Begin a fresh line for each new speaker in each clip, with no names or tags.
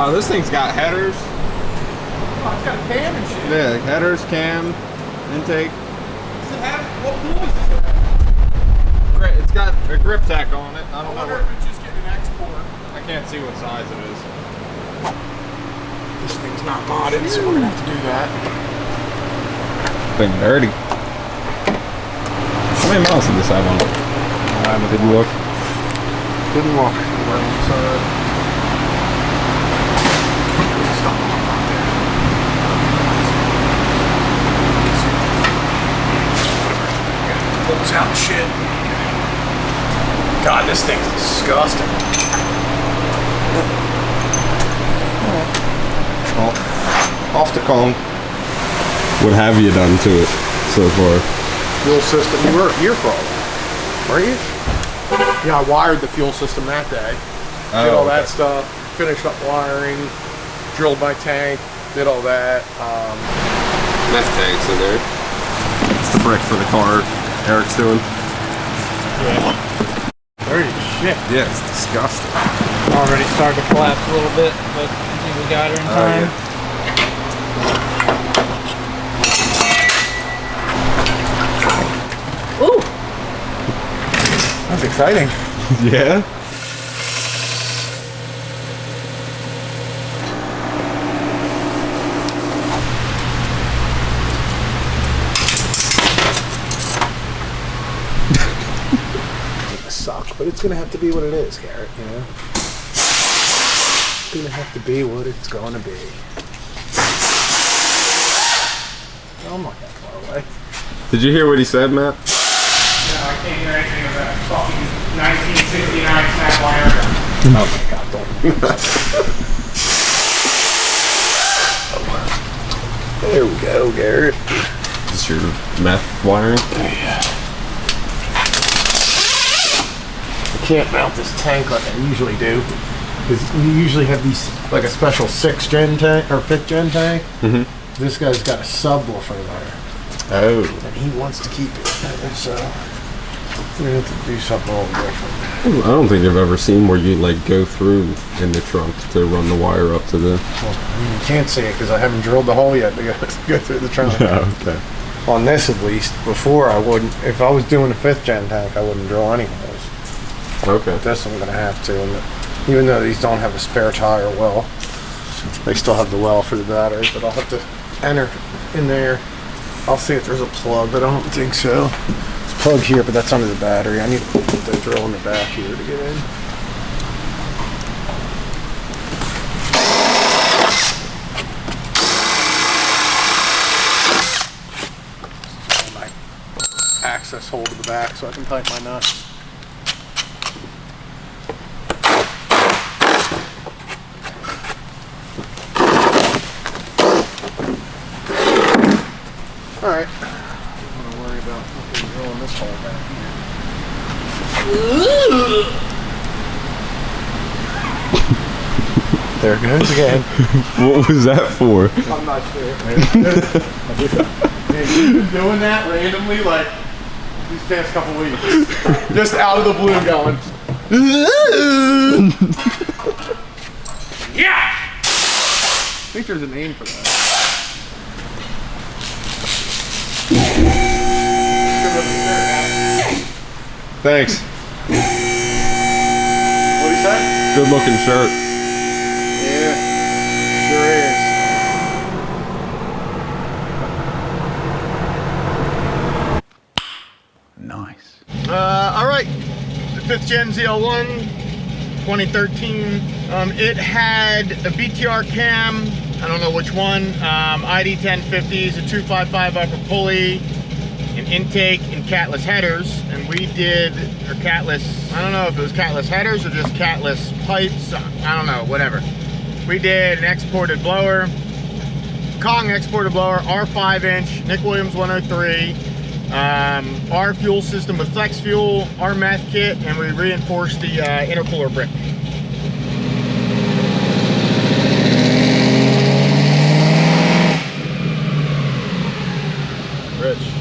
Wow, this thing's got headers.
Oh, it's got a cam and shit.
Yeah, headers, cam, intake.
Does it have, what wheels does it have?
It's got a grip tack on it. I don't know.
If it's just getting an export.
I can't see what size it is.
This thing's not modded, so we're gonna have to do that.
Thing dirty. How many miles did this have on it? Didn't look.
Didn't look. Right inside. Stop on right there. Pulls out shit. God, this thing's disgusting.
Well, off the Kong. What have you done to it so far?
Fuel system. You were here for all that, weren't you? Yeah, I wired the fuel system that day. Did all that stuff. Finished up wiring. Drilled my tank. Did all that.
Meth tanks in there. It's the brick for the car Eric's doing.
Yeah. Dirty shit.
Yeah, it's disgusting.
Already started to collapse a little bit, but I think we got her in time.
Yeah. Ooh! That's exciting.
Yeah?
Suck, but it's gonna have to be what it is, Garrett, you know? It's gonna have to be what it's gonna be. I'm not that far away.
Did you hear what he said, Matt?
No, I can't hear anything about fucking 1969 snap wire.
Oh my god, don't. There we go, Garrett.
Is this your meth wiring?
Yeah. I can't mount this tank like I usually do. Because we usually have these, like a special 6th gen tank, or 5th gen tank.
Mm-hmm.
This guy's got a subwoofer there.
Oh.
And he wants to keep it. And so, we're going to have to do something a little different.
I don't think I've ever seen where you like go through in the trunk to run the wire up to the...
Well, I mean, you can't see it because I haven't drilled the hole yet to go through the trunk.
Oh, okay.
On this at least, before I wouldn't, if I was doing a 5th gen tank, I wouldn't drill any holes.
Okay.
This I'm going to have to, and even though these don't have a spare tire well, they still have the well for the battery, but I'll have to enter in there. I'll see if there's a plug, but I don't think so. There's a plug here, but that's under the battery. I need to put the drill in the back here to get in. My access hole to the back so I can tighten my nuts. Alright. I'm gonna worry about fucking drilling this hole back here. There it goes again.
What was that for?
I'm not sure. Man, you've been doing that randomly like these past couple weeks. Just out of the blue going. Yeah! I think there's a name for that.
Thanks.
What'd he say?
Good looking shirt.
Yeah, sure is.
Nice.
All right, the 5th Gen ZL1, 2013. It had a BTR cam, I don't know which one, ID 1050s, a 255 upper pulley, an intake, and catless headers. And we did, or catless, I don't know if it was catless headers or just catless pipes, I don't know, whatever. We did an exported blower, Kong exported blower, R5-inch, Nick Williams 103, our fuel system with flex fuel, our meth kit, and we reinforced the intercooler brick. Rich.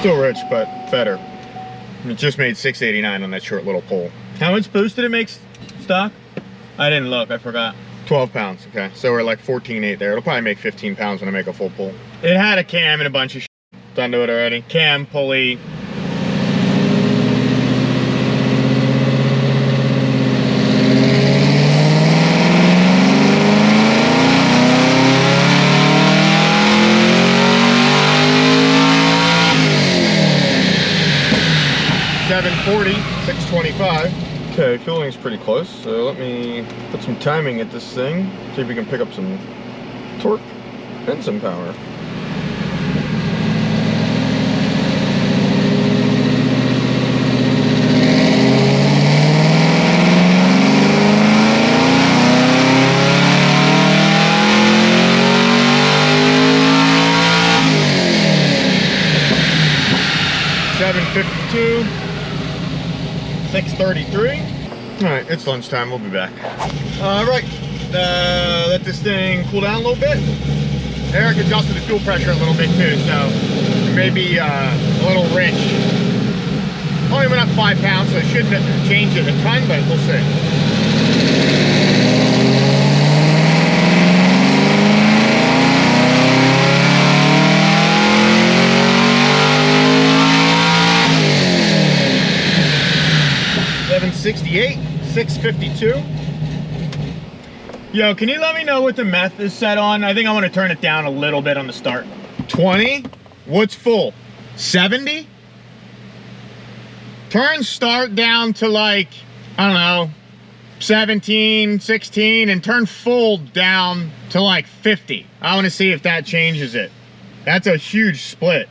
Still rich, but better. It just made 689 on that short little pole. How much boost did it make stock? I didn't look, I forgot. 12 pounds, okay. So we're like 14.8 there. It'll probably make 15 pounds when I make a full pull. It had a cam and a bunch of shit done to it already. Cam, pulley. $740, $625. Okay, fueling's pretty close, so let me put some timing at this thing, see if we can pick up some torque and some power. $752. 6:33. All right, it's lunchtime. We'll be back. All right, let this thing cool down a little bit. Eric adjusted the fuel pressure a little bit too, so it may be a little rich. Only went up 5 pounds, so it shouldn't change it a ton, but we'll see. $768, $652. Yo, can you let me know what the meth is set on? I think I want to turn it down a little bit on the start. 20? What's full? 70? Turn start down to like, I don't know, 17, 16, and turn full down to like 50. I want to see if that changes it. That's a huge split.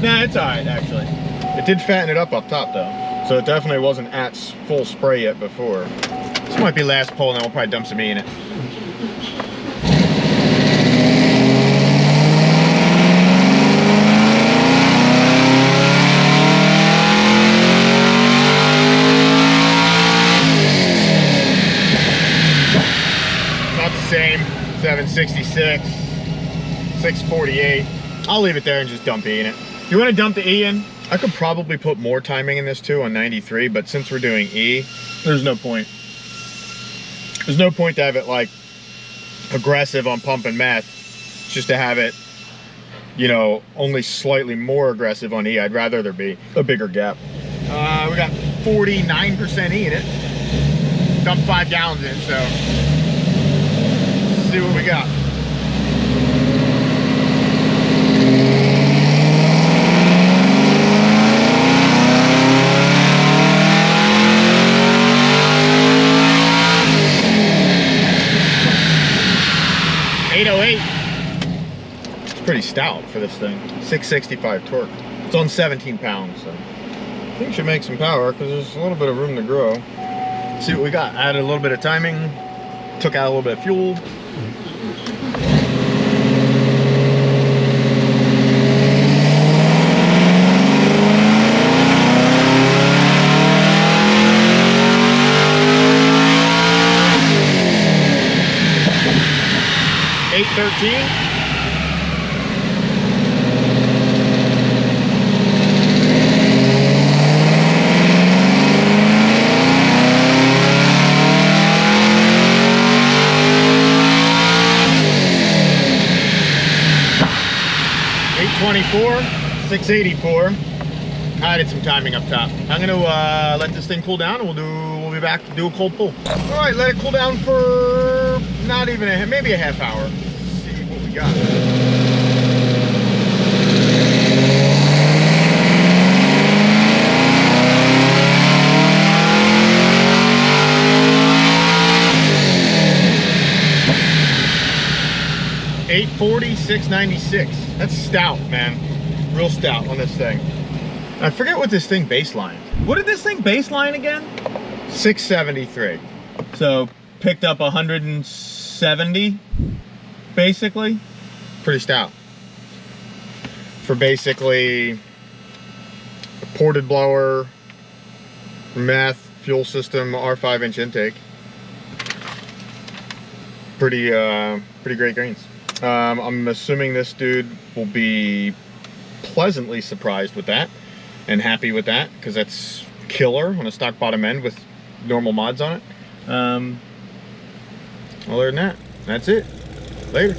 Nah, it's alright actually. It did fatten it up top though, so it definitely wasn't at full spray yet before. This might be last pull, and then we'll probably dump some E in it. About the same, 766, 648. I'll leave it there and just dump E in it. You want to dump the E in? I could probably put more timing in this too on 93, but since we're doing E, there's no point. There's no point to have it like aggressive on pump and meth, just to have it, you know, only slightly more aggressive on E. I'd rather there be a bigger gap. We got 49% E in it. Dumped 5 gallons in, so let's see what we got. It's pretty stout for this thing. 665 torque. It's on 17 pounds, so I think it should make some power because there's a little bit of room to grow. Let's see what we got. Added a little bit of timing, took out a little bit of fuel. $813. $824, $684. I added some timing up top. I'm gonna let this thing cool down, and we'll be back to do a cold pull. All right, let it cool down for not even maybe a half hour. Let's see what we got. $840, $696. That's stout, man. Real stout on this thing. I forget what this thing baselined. What did this thing baseline again? 673. So picked up 160 $70, basically. Pretty stout. For basically a ported blower, meth, fuel system, R5-inch intake. Pretty great grains. I'm assuming this dude will be pleasantly surprised with that and happy with that, because that's killer on a stock bottom end with normal mods on it. Other than that, that's it. Later.